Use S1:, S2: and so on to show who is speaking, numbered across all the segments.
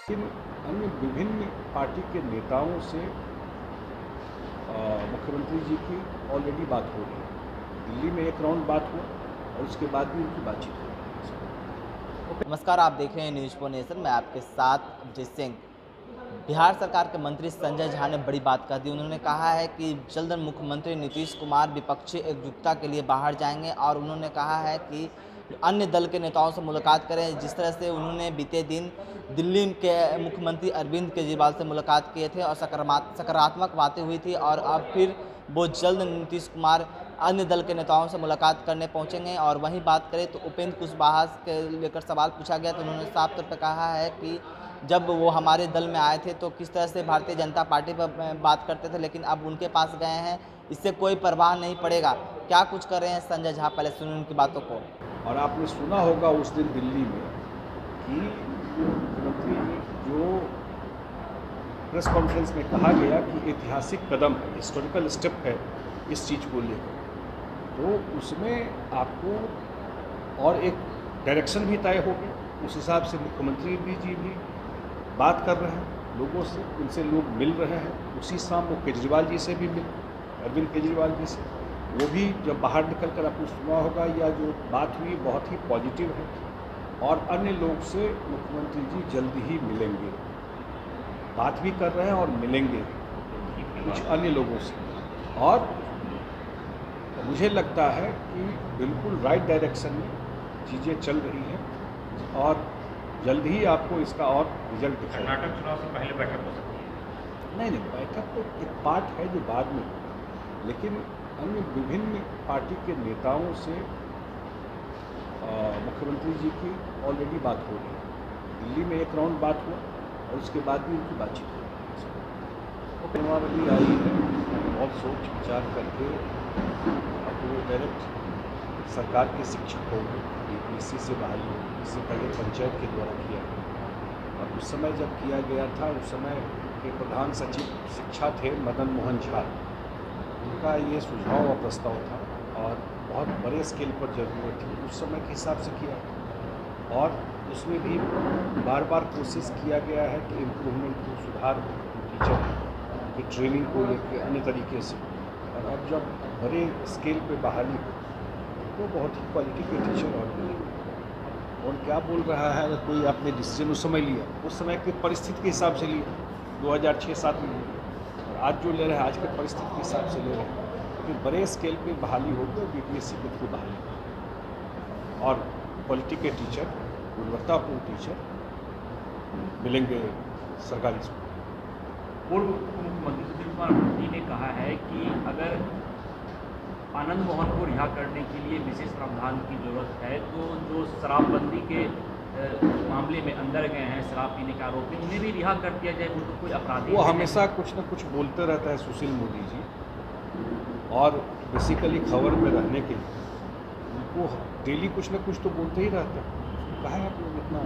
S1: लेकिन अन्य विभिन्न पार्टी के नेताओं से मुख्यमंत्री जी की ऑलरेडी बात हो रही है। दिल्ली में एक राउंड बात हुआ और उसके बाद भी उनकी बातचीत हो रही है।
S2: नमस्कार, आप देख रहे हैं न्यूज़ फॉर नेशन। मैं आपके साथ अभिजीत सिंह। बिहार सरकार के मंत्री संजय झा ने बड़ी बात कह दी। उन्होंने कहा है कि जल्द मुख्यमंत्री नीतीश कुमार विपक्षी एकजुटता के लिए बाहर जाएंगे और उन्होंने कहा है कि अन्य दल के नेताओं से मुलाकात करें। जिस तरह से उन्होंने बीते दिन दिल्ली के मुख्यमंत्री अरविंद केजरीवाल से मुलाकात किए थे और सकारात्मक बातें हुई थी, और अब फिर वो जल्द नीतीश कुमार अन्य दल के नेताओं से मुलाकात करने पहुंचेंगे। और वहीं बात करें तो उपेंद्र कुशवाहा के लेकर सवाल पूछा गया तो उन्होंने साफ तौर पर कहा है कि जब वो हमारे दल में आए थे तो किस तरह से भारतीय जनता पार्टी पर बात करते थे, लेकिन अब उनके पास गए हैं, इससे कोई परवाह नहीं पड़ेगा। क्या कुछ कर रहे हैं संजय झा, पहले सुनिए उनकी बातों को।
S1: और आपने सुना होगा उस दिन दिल्ली में कि मुख्यमंत्री जी जो प्रेस कॉन्फ्रेंस में कहा गया कि ऐतिहासिक कदम है, हिस्टोरिकल स्टेप है इस चीज़ को लेकर, तो उसमें आपको और एक डायरेक्शन भी तय हो गया। उस हिसाब से मुख्यमंत्री जी भी बात कर रहे हैं लोगों से, उनसे लोग मिल रहे हैं। उसी शाम वो केजरीवाल जी से भी मिले, अरविंद केजरीवाल जी से। वो भी जब बाहर निकल कर आपने सुना होगा, या जो बात हुई बहुत ही पॉजिटिव है। और अन्य लोग से मुख्यमंत्री जी जल्द ही मिलेंगे, बात भी कर रहे हैं और मिलेंगे कुछ अन्य लोगों से। और मुझे लगता है कि बिल्कुल राइट डायरेक्शन में चीज़ें चल रही हैं और जल्द ही आपको इसका और रिजल्ट दिखाएगा।
S3: कर्नाटक चुनाव से पहले बैठक हो सकती है?
S1: नहीं, बैठक तो एक पार्ट है जो बाद में होगा, लेकिन अन्य विभिन्न पार्टी के नेताओं से मुख्यमंत्री जी की ऑलरेडी बात हो रही है। दिल्ली में एक राउंड बात हुआ और उसके बाद भी उनकी बातचीत हो रही है। प्रणाली आई है, बहुत सोच विचार करके अब वो डायरेक्ट सरकार के शिक्षक होंगे, यूपीएससी से बहाली होगी। इससे पहले पंचायत के द्वारा किया गया, और उस समय जब किया गया था उस समय के प्रधान सचिव शिक्षा थे मदन मोहन झा। उनका ये सुझाव और प्रस्ताव था और बहुत बड़े स्केल पर ज़रूरत थी, उस समय के हिसाब से किया। और उसमें भी बार बार कोशिश किया गया है कि इम्प्रूवमेंट को, सुधार टीचर की ट्रेनिंग को लेकर अन्य तरीके से। और अब जब बड़े स्केल पे बहाली हो तो बहुत ही क्वालिटी के टीचर और मिलेंगे। और क्या बोल रहा है, अगर कोई आपने डिसीजन उस समय लिया, उस समय की परिस्थिति के हिसाब से लिया, 2006-7 में लिया, और आज जो ले रहे हैं आज की परिस्थिति के हिसाब से ले रहे हैं। लेकिन बड़े स्केल पे बहाली होगी और बीपीएससी के थ्रू बहाली और क्वालिटी के टीचर, गुणवत्तापूर्ण टीचर मिलेंगे सरकारी स्कूल।
S3: पूर्व उप मुख्यमंत्री सुशील कुमार मोदी ने कहा है कि अगर आनंद मोहन को रिहा करने के लिए विशेष प्रावधान की जरूरत है, तो जो शराबबंदी के मामले में अंदर गए हैं, शराब पीने के आरोपी, उन्हें भी रिहा कर दिया जाए। वो तो कोई अपराधी
S1: वो हमेशा कुछ न कुछ बोलते रहता है सुशील मोदी जी, और बेसिकली खबर में रहने के लिए उनको डेली कुछ न कुछ तो बोलते ही रहते हैं। कहा है आप लोग इतना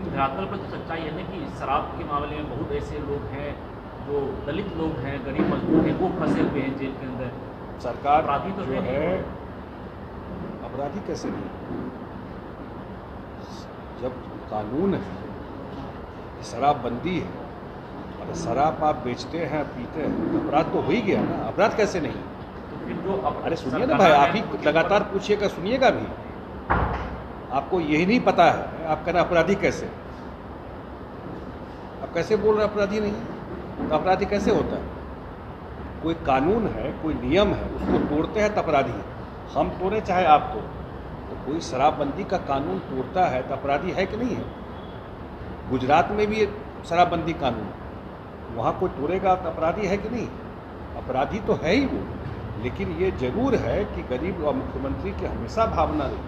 S3: धरातल पर तो सच्चाई है ना कि शराब के मामले में बहुत ऐसे लोग हैं जो दलित लोग हैं, गरीब मजदूर हैं, वो फंसे हुए हैं जेल के अंदर।
S1: सरकार
S3: अपराधी तो
S1: जो
S3: है
S1: है, अपराधी कैसे नहीं? जब कानून है, शराबबंदी है और शराब आप बेचते हैं, पीते हैं, तो अपराध तो हो ही गया ना। अपराध कैसे नहीं?
S3: तो फिर जो
S1: अरे सुनिए ना भाई, आप ही लगातार पूछिएगा, सुनिएगा भी। आपको यही नहीं पता है, आप कहना अपराधी कैसे? आप कैसे बोल रहे अपराधी नहीं? तो अपराधी कैसे होता है? कोई कानून है, कोई नियम है, उसको तोड़ते हैं तो अपराधी है। हम तोड़े चाहे आप तोड़े, तो कोई शराबबंदी का कानून तोड़ता है तो अपराधी है कि नहीं है? गुजरात में भी शराबबंदी कानून है, वहाँ कोई तोड़ेगा तो अपराधी है कि नहीं? अपराधी तो है ही वो। लेकिन ये जरूर है कि गरीब और मुख्यमंत्री की हमेशा भावना रही।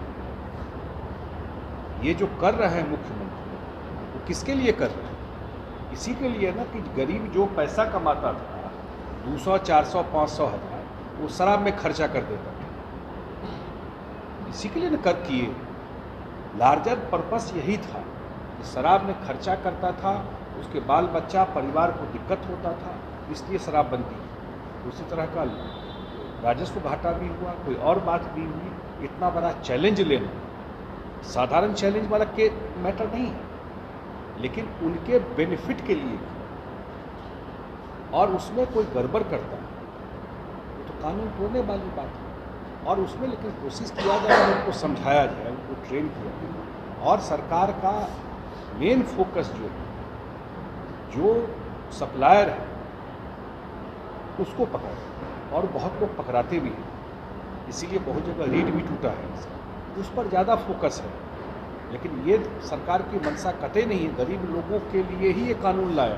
S1: ये जो कर रहे हैं मुख्यमंत्री, वो किसके लिए कर रहे हैं? इसी के लिए ना कि गरीब जो पैसा कमाता था 200, 400, 500 हज़ार, वो शराब में खर्चा कर देता था। इसी के लिए ना कर किए, लार्जर पर्पस यही था कि शराब में खर्चा करता था, उसके बाल बच्चा परिवार को दिक्कत होता था, इसलिए शराबबंदी। उसी तरह का राजस्व घाटा भी हुआ, कोई और बात भी हुई। इतना बड़ा चैलेंज लेना साधारण चैलेंज वाला के मैटर नहीं है, लेकिन उनके बेनिफिट के लिए किया और उसमें कोई गड़बड़ करता है तो कानून तोड़ने वाली बात है। और उसमें लेकिन कोशिश किया जाए, उनको समझाया जाए, उनको ट्रेन किया जाए और सरकार का मेन फोकस जो सप्लायर है उसको पकड़े और बहुत लोग पकड़ाते भी हैं, इसीलिए बहुत जगह रेट भी टूटा है, उस पर ज़्यादा फोकस है। लेकिन ये सरकार की मंशा कतई नहीं है। गरीब लोगों के लिए ही ये कानून लाया,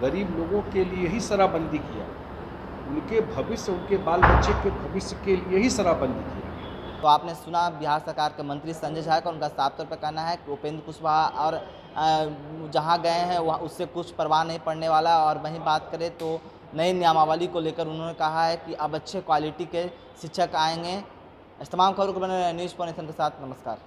S1: गरीब लोगों के लिए ही शराबबंदी किया, उनके भविष्य, उनके बाल बच्चे के भविष्य के लिए ही शराबबंदी किया।
S2: तो आपने सुना बिहार सरकार के मंत्री संजय झा का, उनका साफ तौर पर कहना है कि उपेंद्र कुशवाहा और जहां गए हैं वहाँ उससे कुछ परवाह नहीं पड़ने वाला। और वहीं बात करें तो नई नियमावली को लेकर उन्होंने कहा है कि अब अच्छे क्वालिटी के शिक्षक आएंगे। इस तमाम खबरों को बने न्यूज़ पॉइंट के साथ नमस्कार।